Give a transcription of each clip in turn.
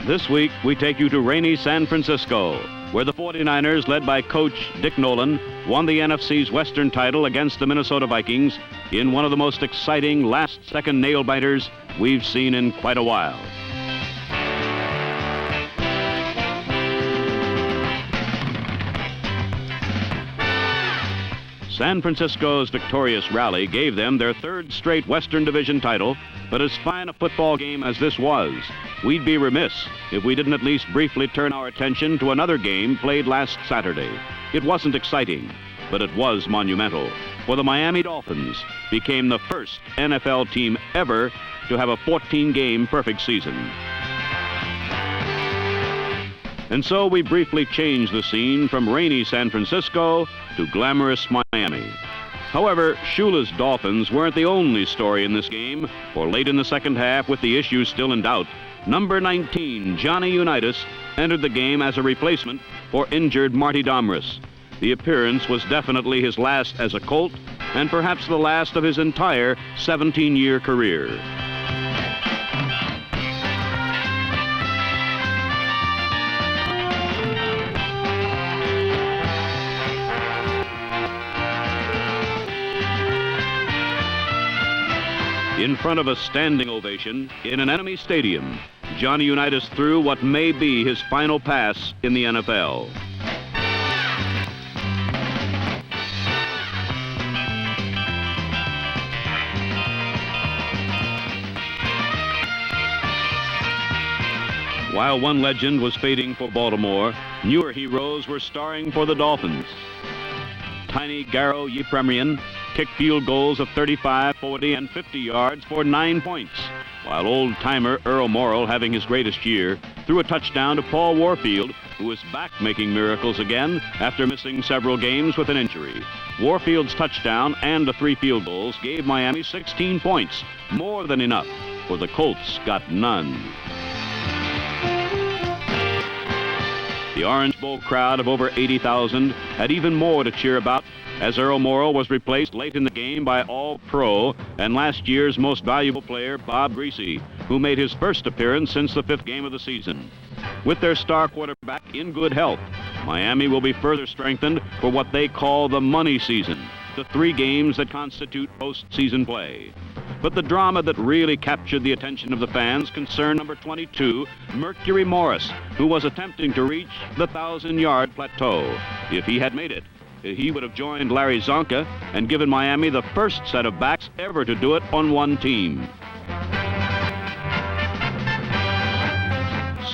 This week, we take you to rainy San Francisco, where the 49ers, led by coach Dick Nolan, won the NFC's Western title against the Minnesota Vikings in one of the most exciting last-second nail-biters we've seen in quite a while. San Francisco's victorious rally gave them their third straight Western Division title, but as fine a football game as this was, we'd be remiss if we didn't at least briefly turn our attention to another game played last Saturday. It wasn't exciting, but it was monumental, for the Miami Dolphins became the first NFL team ever to have a 14-game perfect season. And so we briefly changed the scene from rainy San Francisco to glamorous Miami. However, Shula's Dolphins weren't the only story in this game, for late in the second half, with the issues still in doubt, number 19, Johnny Unitas, entered the game as a replacement for injured Marty Domris. The appearance was definitely his last as a Colt, and perhaps the last of his entire 17-year career. In front of a standing ovation in an enemy stadium, Johnny Unitas threw what may be his final pass in the NFL. While one legend was fading for Baltimore, newer heroes were starring for the Dolphins. Tiny Garo Yepremian kicked field goals of 35, 40, and 50 yards for 9 points, while old-timer Earl Morrall, having his greatest year, threw a touchdown to Paul Warfield, who was back making miracles again after missing several games with an injury. Warfield's touchdown and the 3 field goals gave Miami 16 points, more than enough, for the Colts got none. The Orange Bowl crowd of over 80,000 had even more to cheer about, as Earl Morrall was replaced late in the game by All-Pro and last year's most valuable player, Bob Greasy, who made his first appearance since the 5th game of the season. With their star quarterback in good health, Miami will be further strengthened for what they call the money season, the 3 games that constitute postseason play. But the drama that really captured the attention of the fans concerned number 22, Mercury Morris, who was attempting to reach the 1,000-yard plateau. If he had made it, he would have joined Larry Zonka and given Miami the first set of backs ever to do it on one team.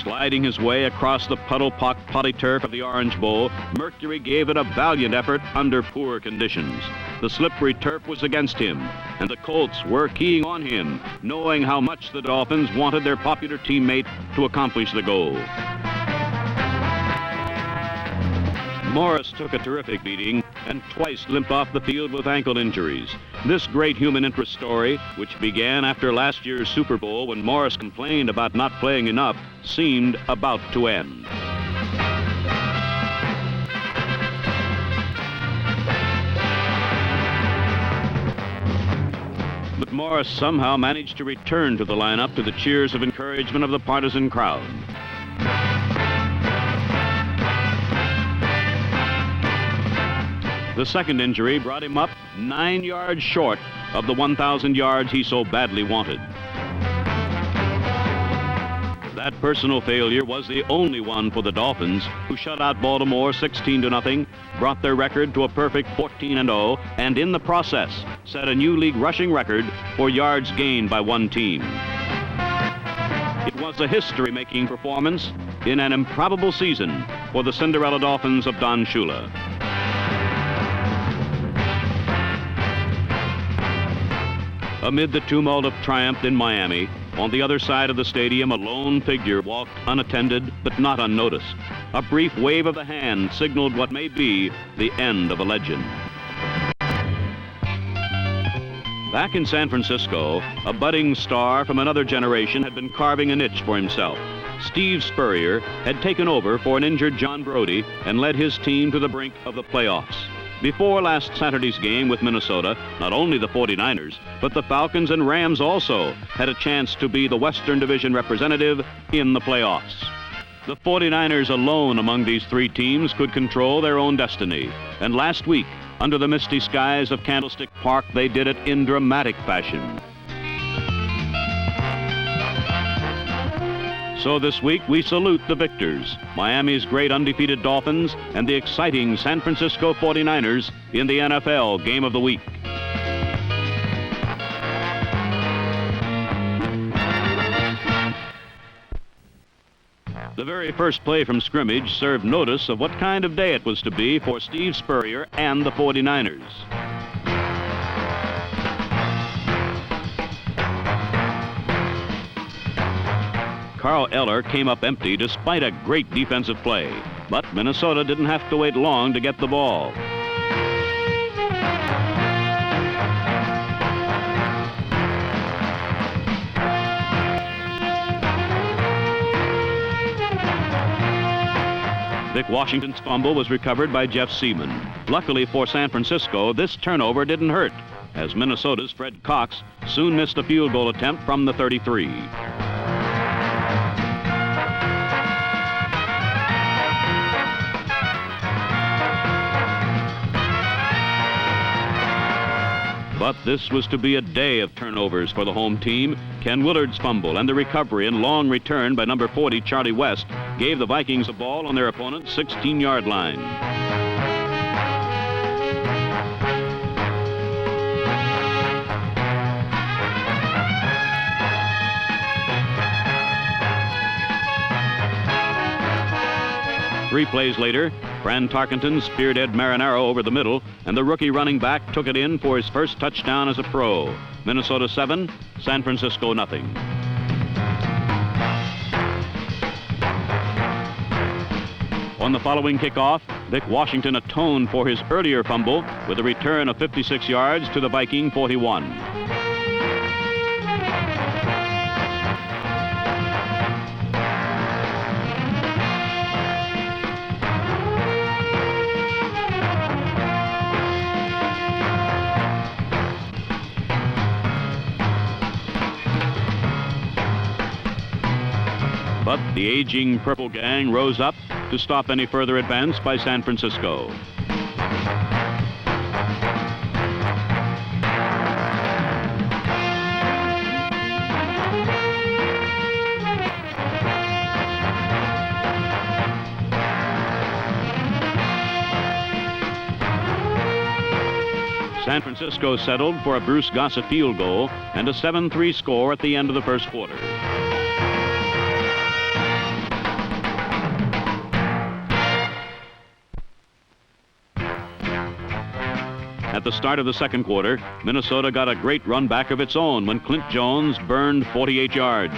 Sliding his way across the puddle-pocked potty turf of the Orange Bowl, Mercury gave it a valiant effort under poor conditions. The slippery turf was against him, and the Colts were keying on him, knowing how much the Dolphins wanted their popular teammate to accomplish the goal. Morris took a terrific beating and twice limped off the field with ankle injuries. This great human interest story, which began after last year's Super Bowl when Morris complained about not playing enough, seemed about to end. But Morris somehow managed to return to the lineup to the cheers of encouragement of the partisan crowd. The second injury brought him up 9 yards short of the 1,000 yards he so badly wanted. That personal failure was the only one for the Dolphins, who shut out Baltimore 16-0, brought their record to a perfect 14-0, and in the process set a new league rushing record for yards gained by one team. It was a history-making performance in an improbable season for the Cinderella Dolphins of Don Shula. Amid the tumult of triumph in Miami, on the other side of the stadium, a lone figure walked unattended but not unnoticed. A brief wave of the hand signaled what may be the end of a legend. Back in San Francisco, a budding star from another generation had been carving a niche for himself. Steve Spurrier had taken over for an injured John Brody and led his team to the brink of the playoffs. Before last Saturday's game with Minnesota, not only the 49ers, but the Falcons and Rams also had a chance to be the Western Division representative in the playoffs. The 49ers alone among these three teams could control their own destiny. And last week, under the misty skies of Candlestick Park, they did it in dramatic fashion. So this week, we salute the victors, Miami's great undefeated Dolphins and the exciting San Francisco 49ers in the NFL Game of the Week. The very first play from scrimmage served notice of what kind of day it was to be for Steve Spurrier and the 49ers. Carl Eller came up empty despite a great defensive play, but Minnesota didn't have to wait long to get the ball. Vic Washington's fumble was recovered by Jeff Seaman. Luckily for San Francisco, this turnover didn't hurt, as Minnesota's Fred Cox soon missed a field goal attempt from the 33. But this was to be a day of turnovers for the home team. Ken Willard's fumble and the recovery and long return by number 40, Charlie West, gave the Vikings a ball on their opponent's 16-yard line. Three plays later, Fran Tarkenton speared Ed Marinaro over the middle, and the rookie running back took it in for his first touchdown as a pro. Minnesota 7, San Francisco nothing. On the following kickoff, Vic Washington atoned for his earlier fumble with a return of 56 yards to the Viking 41. But the aging Purple Gang rose up to stop any further advance by San Francisco. San Francisco settled for a Bruce Gossett field goal and a 7-3 score at the end of the first quarter. At the start of the second quarter, Minnesota got a great run back of its own when Clint Jones burned 48 yards.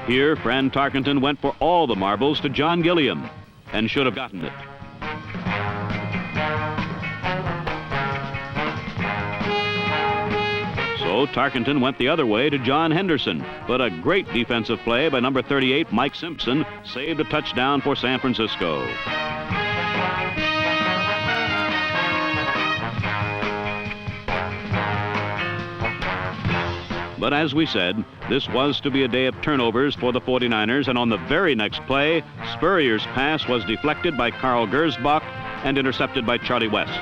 Here, Fran Tarkenton went for all the marbles to John Gilliam and should have gotten it. So Tarkenton went the other way to John Henderson, but a great defensive play by number 38, Mike Simpson, saved a touchdown for San Francisco. But as we said, this was to be a day of turnovers for the 49ers, and on the very next play, Spurrier's pass was deflected by Carl Gersbach and intercepted by Charlie West.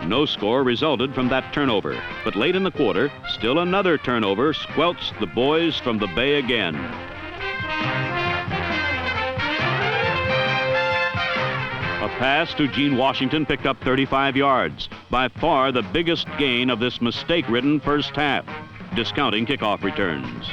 No score resulted from that turnover, but late in the quarter, still another turnover squelched the boys from the Bay again. A pass to Gene Washington picked up 35 yards, by far the biggest gain of this mistake-ridden first half, discounting kickoff returns.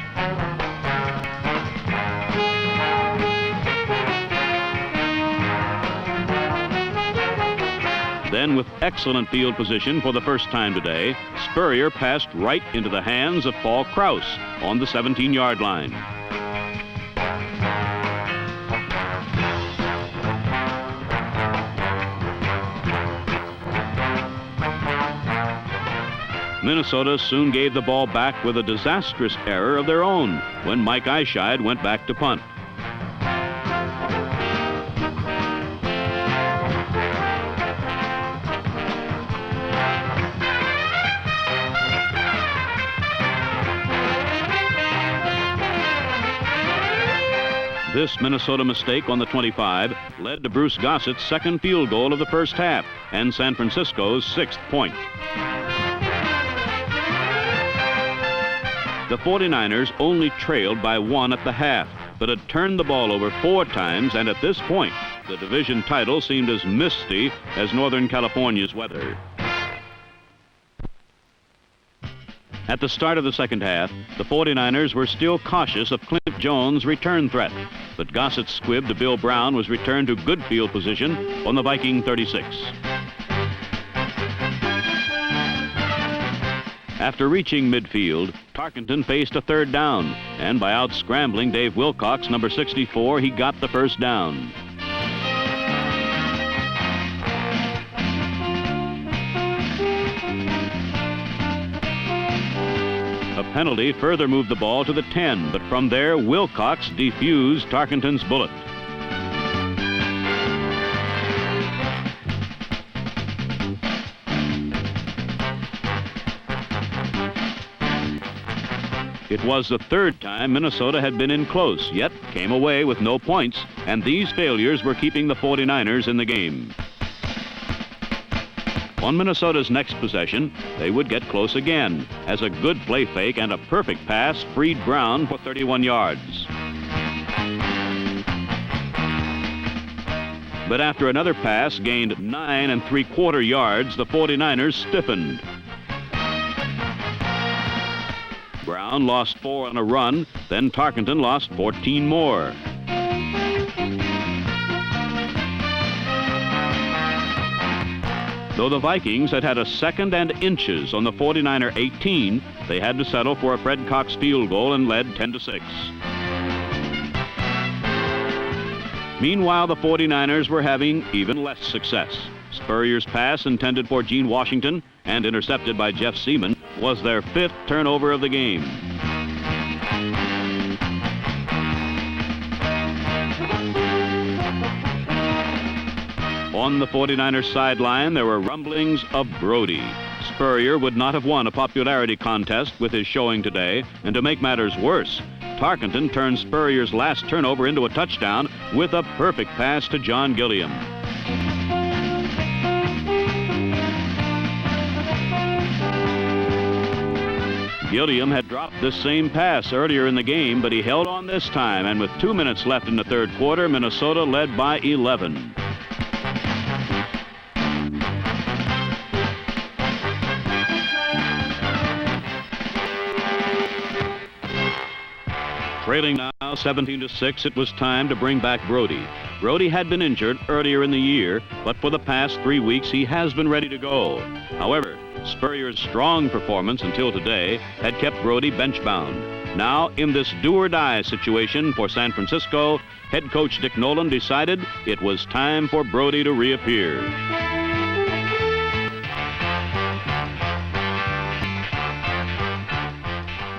Then, with excellent field position for the first time today, Spurrier passed right into the hands of Paul Krause on the 17-yard line. Minnesota soon gave the ball back with a disastrous error of their own when Mike Eischeid went back to punt. This Minnesota mistake on the 25 led to Bruce Gossett's second field goal of the first half and San Francisco's 6th point. The 49ers only trailed by 1 at the half, but had turned the ball over 4 times, and at this point, the division title seemed as misty as Northern California's weather. At the start of the second half, the 49ers were still cautious of Clint Jones' return threat, but Gossett's squib to Bill Brown was returned to good field position on the Viking 36. After reaching midfield, Tarkenton faced a third down, and by out-scrambling Dave Wilcox, number 64, he got the first down. A penalty further moved the ball to the 10, but from there, Wilcox defused Tarkenton's bullet. It was the third time Minnesota had been in close, yet came away with no points, and these failures were keeping the 49ers in the game. On Minnesota's next possession, they would get close again, as a good play fake and a perfect pass freed Brown for 31 yards. But after another pass gained 9 3/4 yards, the 49ers stiffened. Brown lost 4 on a run, then Tarkenton lost 14 more. Though the Vikings had had a second and inches on the 49er 18, they had to settle for a Fred Cox field goal and led 10-6. Meanwhile, the 49ers were having even less success. Spurrier's pass, intended for Gene Washington and intercepted by Jeff Seaman, was their 5th turnover of the game. On the 49ers sideline, there were rumblings of Brody. Spurrier would not have won a popularity contest with his showing today, and to make matters worse, Tarkenton turned Spurrier's last turnover into a touchdown with a perfect pass to John Gilliam. Gilliam had dropped this same pass earlier in the game, but he held on this time, and with 2 minutes left in the third quarter, Minnesota led by 11. Trailing now 17-6, it was time to bring back Brody. Brody had been injured earlier in the year, but for the past 3 weeks he has been ready to go. However, Spurrier's strong performance until today had kept Brody bench-bound. Now, in this do-or-die situation for San Francisco, head coach Dick Nolan decided it was time for Brody to reappear.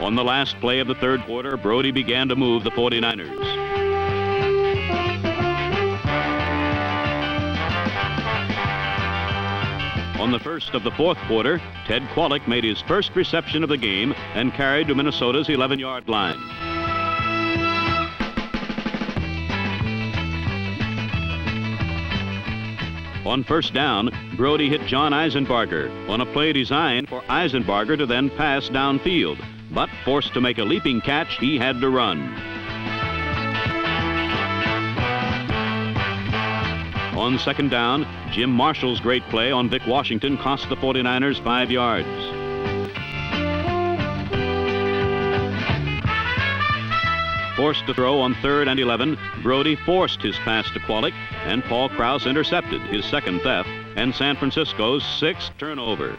On the last play of the third quarter, Brody began to move the 49ers. On the first of the fourth quarter, Ted Kwolek made his first reception of the game and carried to Minnesota's 11-yard line. On first down, Brody hit John Eisenbarger on a play designed for Eisenbarger to then pass downfield. But forced to make a leaping catch, he had to run. On second down, Jim Marshall's great play on Vic Washington cost the 49ers 5 yards. Forced to throw on 3rd and 11, Brody forced his pass to Qualick, and Paul Krause intercepted his second theft and San Francisco's 6th turnover.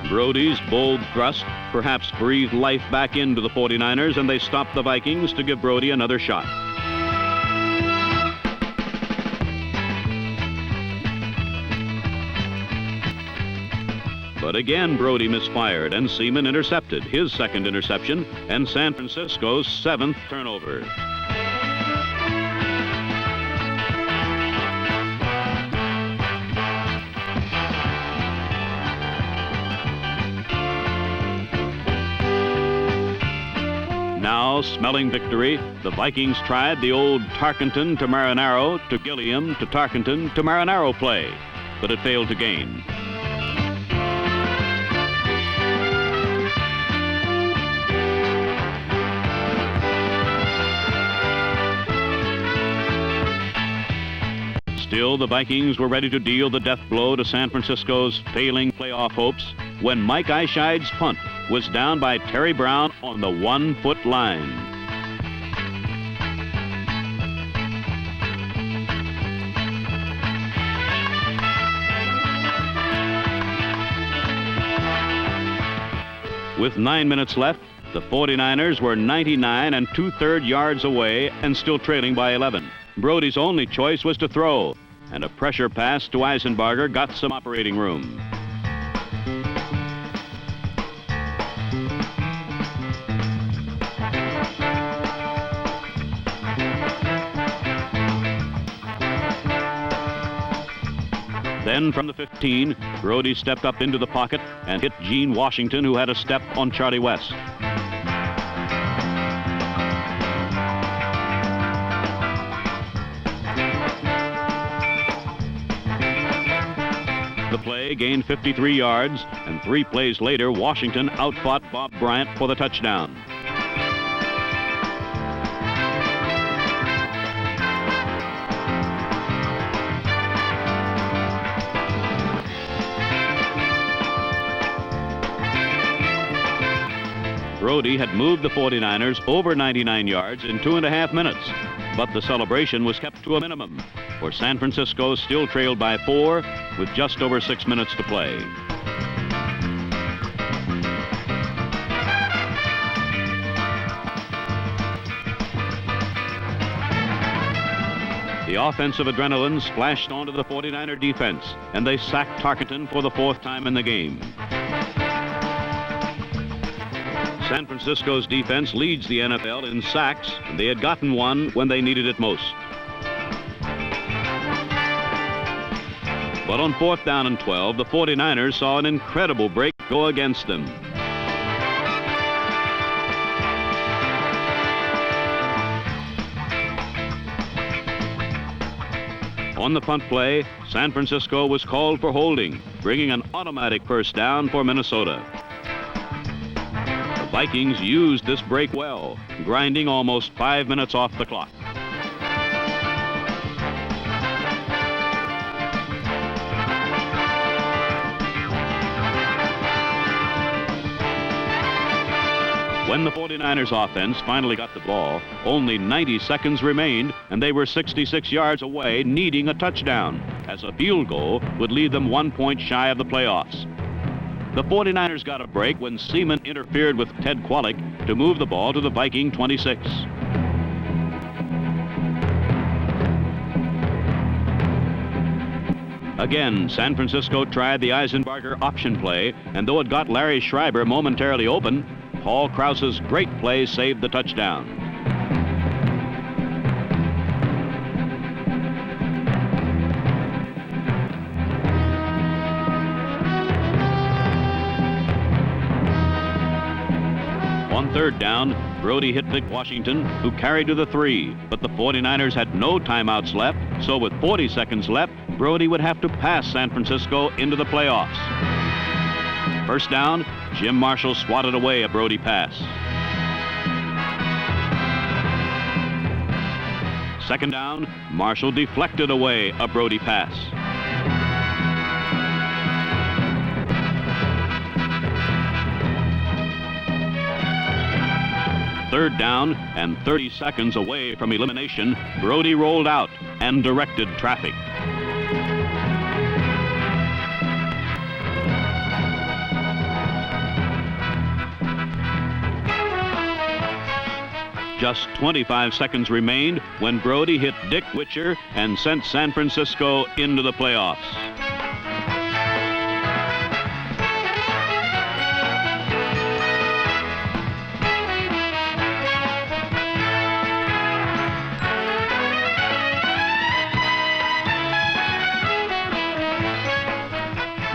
Brody's bold thrust perhaps breathed life back into the 49ers, and they stopped the Vikings to give Brody another shot. But again, Brody misfired, and Seaman intercepted his second interception and San Francisco's 7th turnover. Now, smelling victory, the Vikings tried the old Tarkenton to Marinaro to Gilliam to Tarkenton to Marinaro play, but it failed to gain. Still, the Vikings were ready to deal the death blow to San Francisco's failing playoff hopes when Mike Eischeid's punt was down by Terry Brown on the 1-foot line. With 9 minutes left, the 49ers were 99 2/3 yards away and still trailing by 11. Brody's only choice was to throw, and a pressure pass to Eisenbarger got some operating room. Then from the 15, Brody stepped up into the pocket and hit Gene Washington, who had a step on Charlie West. The play gained 53 yards, and 3 plays later, Washington outfought Bob Bryant for the touchdown. Brody had moved the 49ers over 99 yards in 2.5 minutes, but the celebration was kept to a minimum, for San Francisco still trailed by 4 with just over 6 minutes to play. The offensive adrenaline splashed onto the 49er defense, and they sacked Tarkenton for the 4th time in the game. San Francisco's defense leads the NFL in sacks, and they had gotten one when they needed it most. But on 4th down and 12, the 49ers saw an incredible break go against them. On the punt play, San Francisco was called for holding, bringing an automatic first down for Minnesota. The Vikings used this break well, grinding almost 5 minutes off the clock. When the 49ers offense finally got the ball, only 90 seconds remained, and they were 66 yards away, needing a touchdown, as a field goal would leave them 1 point shy of the playoffs. The 49ers got a break when Seaman interfered with Ted Qualick to move the ball to the Viking 26. Again, San Francisco tried the Eisenbarger option play, and though it got Larry Schreiber momentarily open, Paul Krause's great play saved the touchdown. On 3rd down, Brody hit Vic Washington, who carried to the 3, but the 49ers had no timeouts left, so with 40 seconds left, Brody would have to pass San Francisco into the playoffs. First down, Jim Marshall swatted away a Brody pass. Second down, Marshall deflected away a Brody pass. Third down and 30 seconds away from elimination, Brody rolled out and directed traffic. Just 25 seconds remained when Brody hit Dick Witcher and sent San Francisco into the playoffs.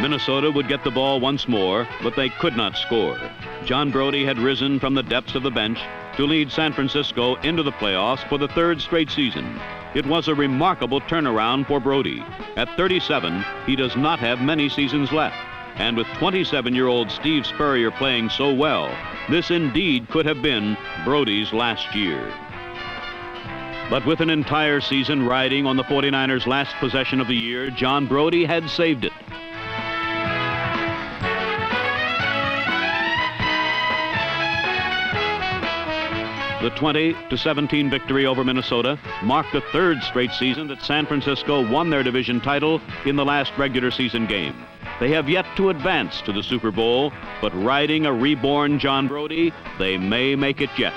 Minnesota would get the ball once more, but they could not score. John Brody had risen from the depths of the bench to lead San Francisco into the playoffs for the third straight season. It was a remarkable turnaround for Brody. At 37, he does not have many seasons left. And with 27-year-old Steve Spurrier playing so well, this indeed could have been Brody's last year. But with an entire season riding on the 49ers' last possession of the year, John Brody had saved it. The 20-17 victory over Minnesota marked the third straight season that San Francisco won their division title in the last regular season game. They have yet to advance to the Super Bowl, but riding a reborn John Brody, they may make it yet.